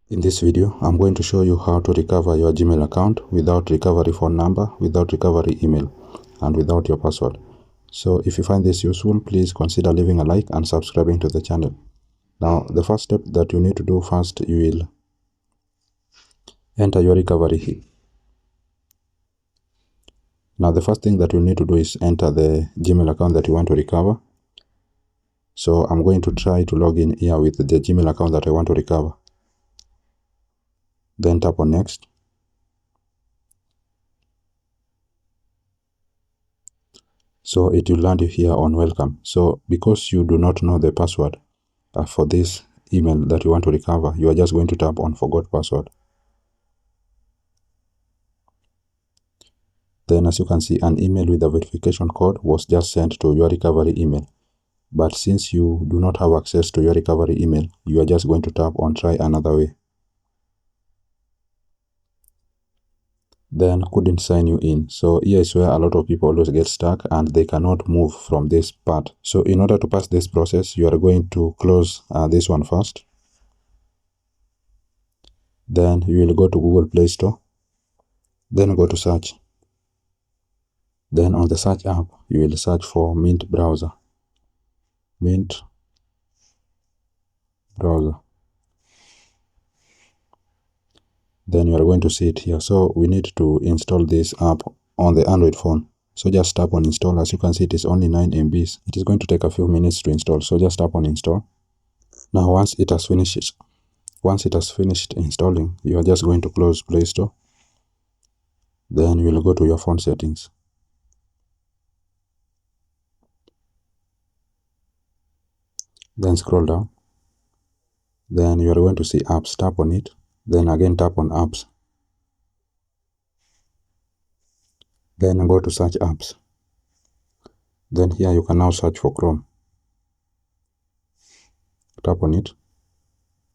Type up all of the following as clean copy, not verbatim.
In this video, I'm going to show you how to recover your Gmail account without recovery phone number, without recovery email, and without your password. So if you find this useful, please consider leaving a like and subscribing to the channel. Now, the first step that you need to do first, you will enter your recovery. Now, the first thing that you need to do is enter the Gmail account that you want to recover. So I'm going to try to log in here with the Gmail account that I want to recover. Then tap on next. So it will land you here on welcome. So because you do not know the password for this email that you want to recover, you are just going to tap on forgot password. Then as you can see, an email with a verification code was just sent to your recovery email. But since you do not have access to your recovery email, you are just going to tap on try another way. Then couldn't sign you in. So here is where a lot of people always get stuck and they cannot move from this part. So in order to pass this process, you are going to close this one first. Then you will go to Google Play Store. Then go to search. Then on the search app, you will search for Mint Browser. Mint Browser. Then you are going to see it here. So we need to install this app on the Android phone. So just tap on install. As you can see, it is only 9 MBs. It is going to take a few minutes to install. So just tap on install. Now once it has finished installing, you are just going to close Play Store. Then you will go to your phone settings. Then scroll down. Then you are going to see apps. Tap on it. Then again tap on apps. Then go to search apps. Then here you can now search for Chrome. Tap on it.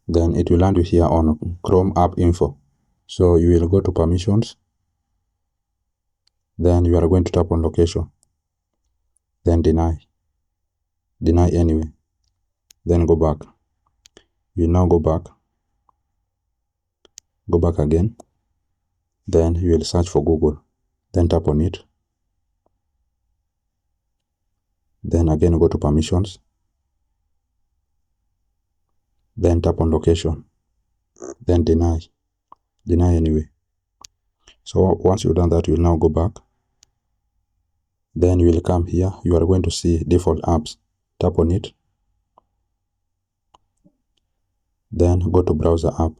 Then it will land you here on Chrome App Info. So you will go to permissions. Then you are going to tap on location. Then deny. Deny anyway. Then go back. You now go back. Go back again. Then you will search for Google. Then tap on it. Then again go to permissions. Then tap on location. Then deny. Deny anyway. So once you've done that, you will now go back. Then you will come here. You are going to see default apps. Tap on it. Then go to browser app.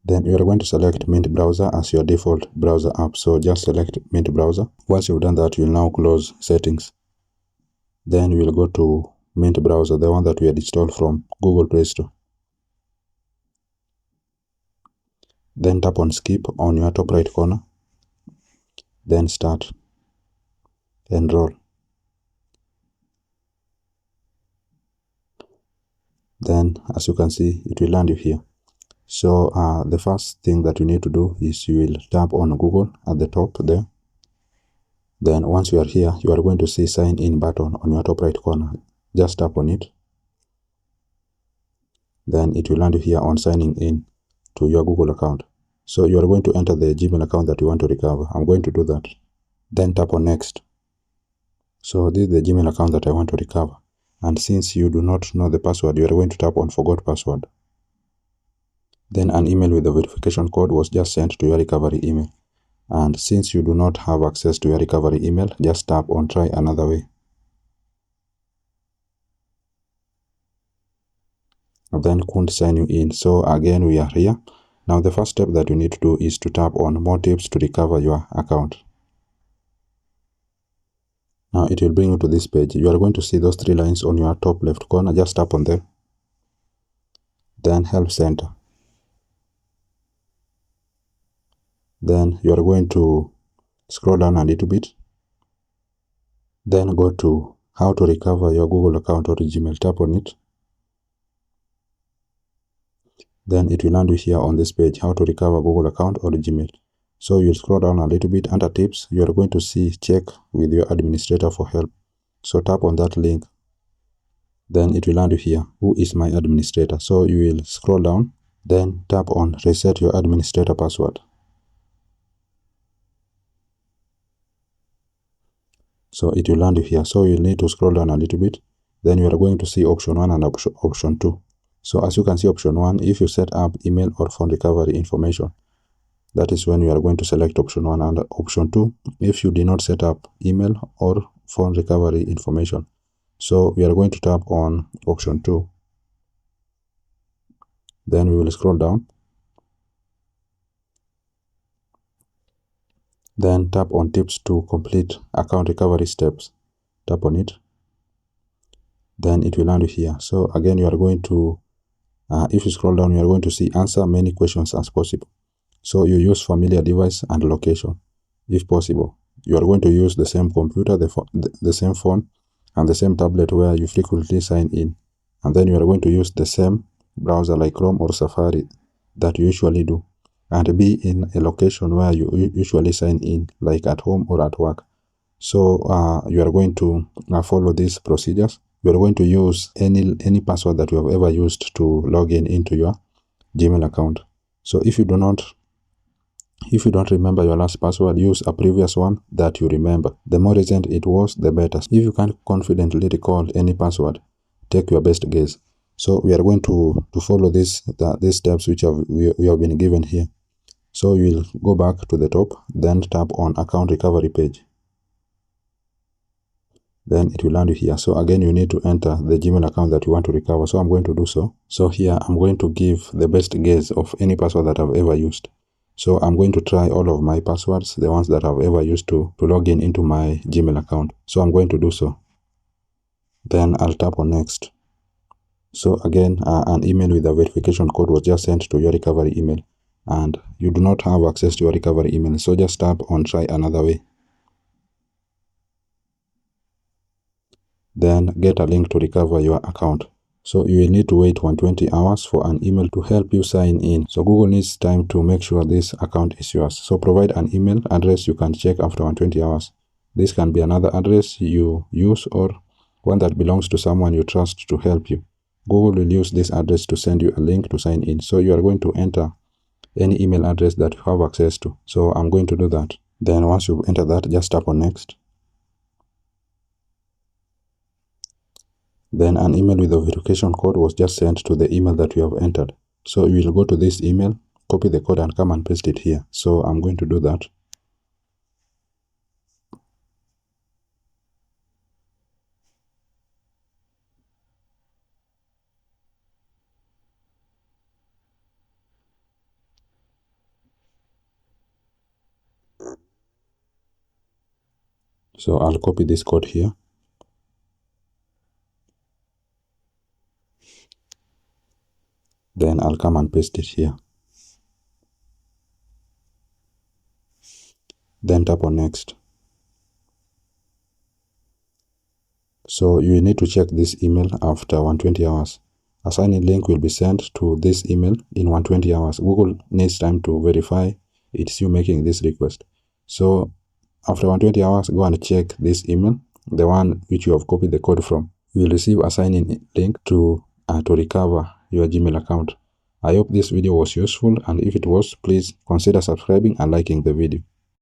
Then you are going to select Mint Browser as your default browser app. So just select Mint Browser. Once you've done that, you will now close settings. Then you will go to Mint Browser, the one that we had installed from Google Play Store. Then tap on skip on your top right corner. Then start. Enroll. Then as you can see, it will land you here. So the first thing that you need to do is you will tap on Google at the top there. Then once you are here, you are going to see sign in button on your top right corner. Just tap on it. Then it will land you here on signing in to your Google account. So you are going to enter the Gmail account that you want to recover. I'm going to do that. Then tap on next. So this is the Gmail account that I want to recover. And since you do not know the password, you are going to tap on forgot password. Then an email with the verification code was just sent to your recovery email. And since you do not have access to your recovery email, just tap on try another way. Then couldn't sign you in. So again, we are here. Now the first step that you need to do is to tap on more tips to recover your account. Now it will bring you to this page. You are going to see those 3 lines on your top left corner. Just tap on them. Then help center. Then you are going to scroll down a little bit. Then go to how to recover your Google account or Gmail. Tap on it. Then it will land you here on this page, how to recover Google account or Gmail. So you'll scroll down a little bit. Under tips, you are going to see check with your administrator for help. So tap on that link. Then it will land you here, who is my administrator. So you will scroll down, then tap on reset your administrator password. So it will land you here. So you'll need to scroll down a little bit. Then you are going to see option 1 and option 2. So as you can see, option 1, if you set up email or phone recovery information, that is when you are going to select option 1. And option 2, if you did not set up email or phone recovery information. So we are going to tap on option 2. Then we will scroll down. Then tap on tips to complete account recovery steps. Tap on it. Then it will land you here. So again, you are going to, if you scroll down, you are going to see answer many questions as possible. So you use familiar device and location, if possible. You are going to use the same computer, the same phone, and the same tablet where you frequently sign in. And then you are going to use the same browser like Chrome or Safari that you usually do. And be in a location where you usually sign in, like at home or at work. So you are going to follow these procedures. You are going to use any password that you have ever used to log in into your Gmail account. So if you don't remember your last password, use a previous one that you remember. The more recent it was, the better. If you can't confidently recall any password, take your best guess. So we are going to follow these steps which we have been given here. So you will go back to the top, then tap on account recovery page. Then it will land you here. So again, you need to enter the Gmail account that you want to recover. So I'm going to do so. So here I'm going to give the best guess of any password that I've ever used. So I'm going to try all of my passwords, the ones that I've ever used to log in into my Gmail account. So I'm going to do so. Then I'll tap on next. So again, an email with a verification code was just sent to your recovery email, and you do not have access to your recovery email. So just tap on try another way. Then get a link to recover your account. So you will need to wait 120 hours for an email to help you sign in. So Google needs time to make sure this account is yours. So provide an email address you can check after 120 hours. This can be another address you use or one that belongs to someone you trust to help you. Google will use this address to send you a link to sign in. So you are going to enter any email address that you have access to. So I'm going to do that. Then once you enter that, just tap on next. Then an email with a verification code was just sent to the email that you have entered. So you will go to this email, copy the code and come and paste it here. So I'm going to do that. So I'll copy this code here. Then I'll come and paste it here. Then tap on next. So you need to check this email after 120 hours. A sign-in link will be sent to this email in 120 hours. Google needs time to verify it's you making this request. So after 120 hours, go and check this email, the one which you have copied the code from. You will receive a sign-in link to recover your Gmail account. I hope this video was useful, and if it was, please consider subscribing and liking the video.